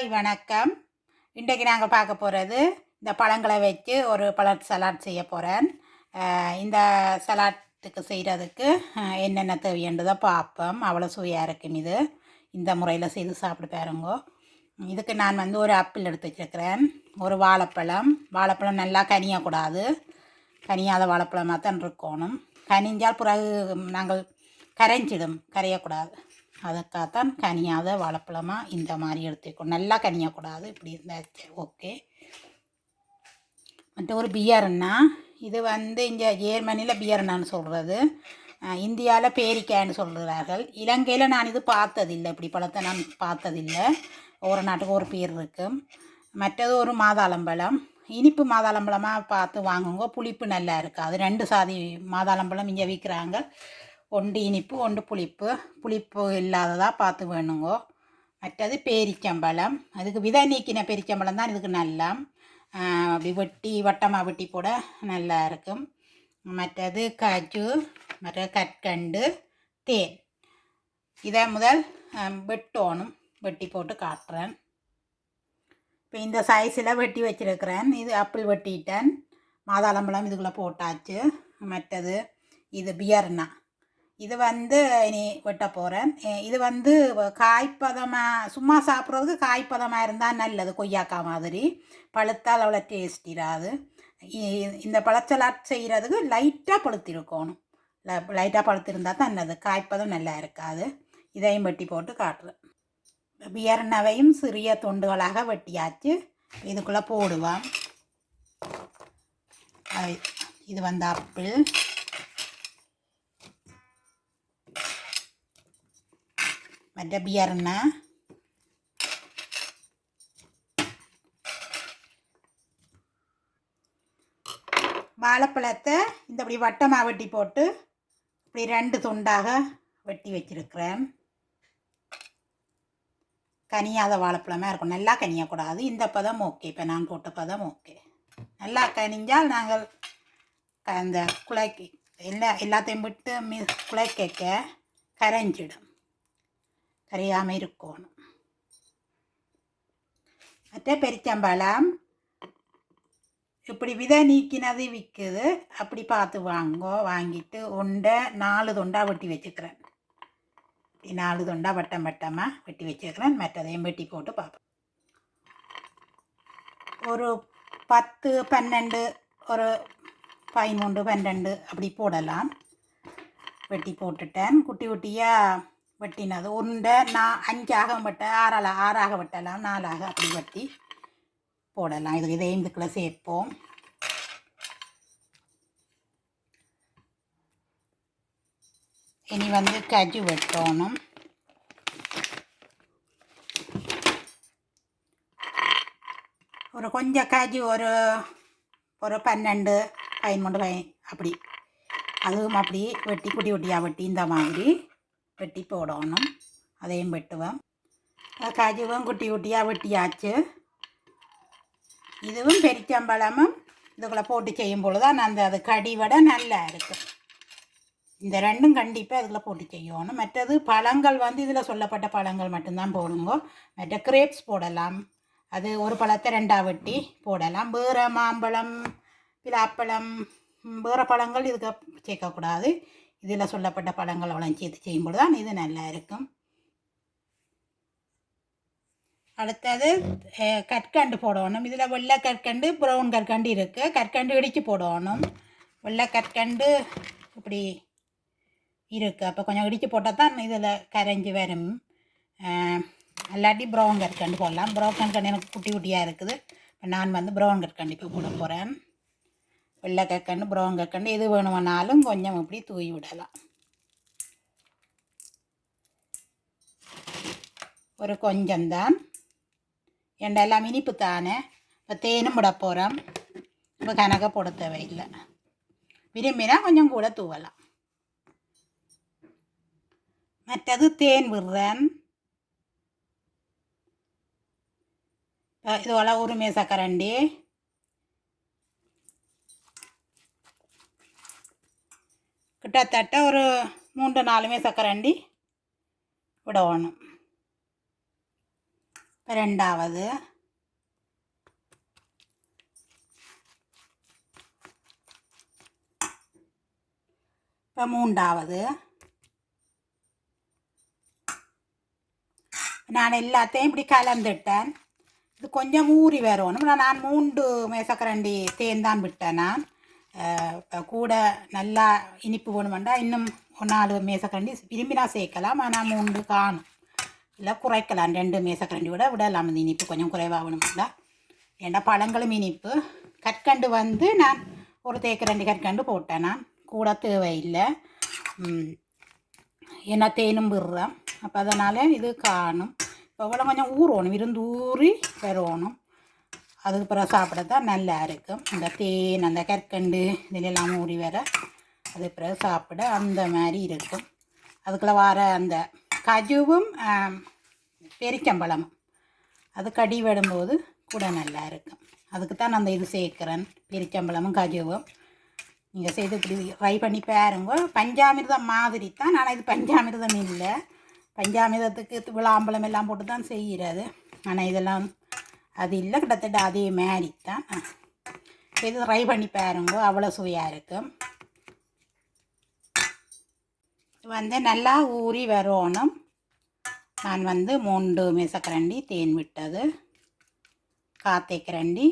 Hi வணக்கம். இன்றைக்கு நாங்கள் பார்க்க போகிறது இந்த பழங்களை வச்சு ஒரு பழ சலாட் செய்ய போகிறேன். இந்த சலாட்டுக்கு செய்கிறதுக்கு என்னென்ன தேவைன்றதை பார்ப்போம். அவ்வளோ சுவையாக இருக்கும் இது. இந்த முறையில் செய்து சாப்பிட்டு பாருங்கோ. இதுக்கு நான் வந்து ஒரு ஆப்பிள் எடுத்து வச்சுருக்கிறேன், ஒரு வாழைப்பழம் நல்லா கனியக்கூடாது, கனியாத வாழைப்பழமாக தான் இருக்கணும். கனிஞ்சால் பிறகு நாங்கள் கரையக்கூடாது. அதுக்காகத்தான் கனியாத வாழைப்பழமாக இந்த மாதிரி எடுத்துக்கணும். நல்லா கனியக்கூடாது, இப்படி இருந்தாச்சு ஓகே. மற்ற ஒரு பியர்னா இது வந்து இங்கே ஜெர்மனியில் பியர்னான்னு சொல்கிறது, இந்தியாவில் பேரிக்காய்ன்னு சொல்கிறார்கள். இலங்கையில் நான் இது பார்த்ததில்லை, இப்படி பழத்தை நான் பார்த்ததில்லை. ஒவ்வொரு நாட்டுக்கு ஒரு பேர் இருக்கும். மற்றது ஒரு மாதாளம்பழம், இனிப்பு மாதாளம்பழமாக பார்த்து வாங்குங்க, புளிப்பு நல்லா இருக்காது. 2 சாதி மாதாளம்பழம் இங்கே விற்கிறாங்க, ஒன்று இனிப்பு ஒன்று புளிப்பு இல்லாததாக பார்த்து வேணுங்கோ. மற்றது பேரிச்சம்பழம், அதுக்கு விதை நீக்கின பேரிச்சம்பழம் தான் இதுக்கு நல்லா, அப்படி வெட்டி வட்டமாக வெட்டி போட நல்லா இருக்கும். மற்றது காஜு, மற்ற கற்கண்டு, தேன். இதை முதல் வெட்டணும், வெட்டி போட்டு காட்டுறேன். இப்போ இந்த சைஸில் வெட்டி வச்சுருக்கிறேன். இது ஆப்பிள் வெட்டிட்டேன், மாதாளம்பழம் இதுக்குள்ளே போட்டாச்சு. மற்றது இது பியர்னா, இது வந்து இனி வெட்ட போகிறேன். இது வந்து காய்ப்பதமாக சும்மா சாப்பிட்றதுக்கு காய்ப்பதமாக இருந்தால் நல்லது, கொய்யாக்காய் மாதிரி. பழுத்தால் அவ்வளோ டேஸ்ட் இராது. இந்த பழச்சலாட் செய்கிறதுக்கு லைட்டாக பழுத்திருக்கணும், லைட்டாக பழுத்திருந்தால் தான் நல்லது, காய்ப்பதம் நல்லா இருக்காது. இதையும் வெட்டி போட்டு காட்டுறேன். பியர்னவையும் சிறிய துண்டுகளாக வெட்டியாச்சு, இதுக்குள்ளே போடுவேன். இது வந்து ஆப்பிள், மற்ற பியர்னா வாழைப்பழத்தை இந்த இப்படி வட்டமாக வெட்டி போட்டு இப்படி 2 துண்டாக வெட்டி வச்சிருக்கிறேன். கனியாத வாழைப்பழமாக இருக்கும், நல்லா கனியக்கூடாது. இந்த பதம் ஓகே, இப்போ நான் போட்ட பதம் ஓகே. நல்லா கனிஞ்சால் நாங்கள் அந்த குழைக்கு எல்லாத்தையும் விட்டு குழைக்க கரைஞ்சிடும், கரையாமல் இருக்கணும். மற்ற பெரிச்சம்பழம் இப்படி விதை நீக்கினது விற்குது, அப்படி பார்த்து வாங்கிட்டு 4 துண்டாக வெட்டி வச்சுக்கிறேன். இப்படி 4 துண்டாக வட்டமாக வெட்டி வச்சுக்கிறேன். மற்றதையும் வெட்டி போட்டு பார்ப்போம். ஒரு 10 12 ஒரு 13 12 அப்படி போடலாம். வெட்டி போட்டுட்டேன். குட்டி குட்டியாக வெட்டினது நான் 5ஆக வெட்ட, 6ஆக வெட்டலாம், 4ஆக அப்படி வெட்டி போடலாம். இதையும் இதுக்குள்ளே சேர்ப்போம். இனி வந்து காஜு வெட்டணும். ஒரு கொஞ்சம் காஜு ஒரு 12 13 அப்படி, அதுவும் அப்படி வெட்டி குட்டி குட்டியாக வெட்டி இந்த மாதிரி வெட்டி போடணும். அதையும் வெட்டுவேன். காஜுவும் குட்டி குட்டியாக வெட்டியாச்சு. இதுவும் பெரிச்சம்பழமும் இதுக்குள்ளே போட்டு செய்யும் பொழுது தான் அது கடி வடை நல்லா இருக்கும். இந்த 2ம் கண்டிப்பாக இதில் போட்டு செய்யணும். மற்றது பழங்கள் வந்து இதில் சொல்லப்பட்ட பழங்கள் மட்டும்தான் போடுங்க. மற்ற கிரேப்ஸ் போடலாம், அது ஒரு பழத்தை 2ஆக வெட்டி போடலாம். வேறு மாம்பழம், பிலாப்பழம், வேறு பழங்கள் இதுக்கு சேர்க்கக்கூடாது. இதில் சொல்லப்பட்ட பழங்கள் அவ்வளோ சேர்த்து செய்யும்போது தான் இது நல்லா இருக்கும். அடுத்தது கற்கண்டு போடணும். இதில் வெள்ளை கற்கண்டு, ப்ரௌன் கற்கண்டு இருக்குது. கற்கண்டு இடித்து போடணும். வெள்ளை கற்கண்டு இப்படி இருக்குது, அப்போ கொஞ்சம் இடித்து போட்டால் தான் இதில் கரைஞ்சி வரும். இல்லாட்டி ப்ரௌன் கற்கண்டு போடலாம். ப்ரௌன் கற்கண்டு எனக்கு குட்டி குட்டியாக இருக்குது, இப்போ நான் வந்து ப்ரௌன் கற்கண்டு இப்போ போட போகிறேன். வெள்ளை கற்கண்டு, ப்ரௌன் கற்கண்டு எது வேணுமானாலும் கொஞ்சம் இப்படி தூவி விடலாம். ஒரு கொஞ்சம்தான், எல்லாம் இனிப்பு தானே. இப்போ தேனும் விட போகிறோம், இப்போ கணக்க போட தேவையில்லை. விரும்பினா கொஞ்சம் கூட தூவலாம். மற்றது தேன் விடுறேன். இதுவரை ஒரு மேசக்கரண்டி, கிட்டத்தட்ட ஒரு 3-4 மேசக்கரண்டி விடணும். ரெண்டாவது, இப்போ மூன்றாவது. நான் எல்லாத்தையும் இப்படி கலந்துட்டேன். இது கொஞ்சம் ஊறி வரணும். நான் 3 மேசக்கரண்டி தேன் விட்டேன். நான் கூட நல்லா இனிப்பு வேணுமெண்டா இன்னும் 4 மேசக்கரண்டி விரும்பினா சேர்க்கலாம். ஆனால் 3 காணும், இல்லை குறைக்கலாம். 2 மேசக்கரண்டி விடலாம். இந்த இனிப்பு கொஞ்சம் குறைவாக வேணுமெண்டா. ஏன்னா பழங்களும் இனிப்பு. கற்கண்டு நான் ஒரு தேக்கரண்டி கற்கண்டு போட்டேன். நான் கூட தேவையில்லை, ஏன்னா தேனும் விடுறேன். அப்போ அதனால் இது காணும். இப்போ இவ்வளோ கொஞ்சம் ஊறணும், இருந்து ஊறி வரணும். அதுக்கு பிறகு சாப்பிடத்தான் நல்லா இருக்கும். அந்த தேன், அந்த கற்கண்டு இதிலெல்லாம் ஊறி வர அது பிறகு சாப்பிட அந்த மாதிரி இருக்கும். அதுக்குள்ளே வர அந்த கஜுவும் பெரிச்சம்பழமும் அது கடி விடும்போது கூட நல்லா இருக்கும். அதுக்கு தான் நான் அந்த இது சேர்க்குறேன், பெரிச்சம்பழமும் கஜுவும். நீங்கள் செய்து இப்படி ட்ரை பண்ணி பாருங்க. பஞ்சாமிர்தம் மாதிரி தான், ஆனால் இது பஞ்சாமிர்தம் இல்லை. பஞ்சாமிர்தத்துக்கு விளாம்பழம் எல்லாம் போட்டு தான் செய்கிறது. ஆனால் இதெல்லாம் அது இல்லை, கிட்டத்தட்ட அதே மாதிரி தான். இது ட்ரை பண்ணி பாருங்க, அவ்வளோ சுவையாக இருக்கும். நல்லா ஊறி வரணும். நான் 3 மேசக்கரண்டி தேன் விட்டது, காத்தேக்கரண்டி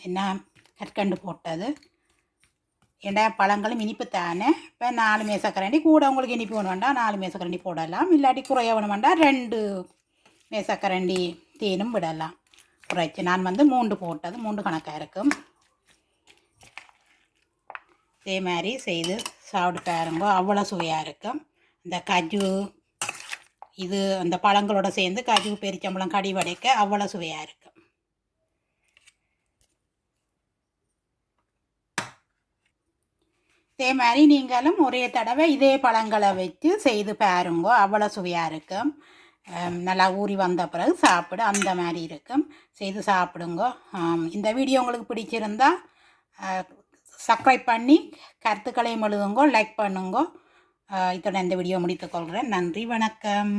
என்ன கற்கண்டு போட்டது. ஏன்னா பழங்களும் இனிப்பு தானே. இப்போ 4 மேசக்கரண்டி, கூட உங்களுக்கு இனிப்பு வேணும் வேண்டாம் 4 மேசக்கரண்டி போடலாம். இல்லாட்டி குறைய வேணும் வேண்டாம் 2 மேசக்கரண்டி தேனும் விடலாம் குறைச்சி. நான் 3 போட்டது, 3 கணக்காக இருக்கும். இதே மாதிரி செய்து சாப்பிட்டு பாருங்க, அவ்வளோ சுவையாக இருக்கும். இந்த கஜு இது அந்த பழங்களோட சேர்ந்து கஜு பெரிச்சம்பழம் கடி வடைக்க அவ்வளோ சுவையாக இருக்கும். இதே மாதிரி நீங்களும் ஒரே தடவை இதே பழங்களை வச்சு செய்து பாருங்க, அவ்வளோ சுவையாக இருக்கும். நல்லா ஊறி வந்த பிறகு சாப்பிட அந்த மாதிரி இருக்கும். செய்து சாப்பிடுங்க. இந்த வீடியோ உங்களுக்கு பிடிச்சிருந்தா சப்ஸ்கிரைப் பண்ணி கருத்துக்களையும் எழுதுங்க, லைக் பண்ணுங்க. இத்தோட இந்த வீடியோ முடித்துக்கொள்கிறேன். நன்றி, வணக்கம்.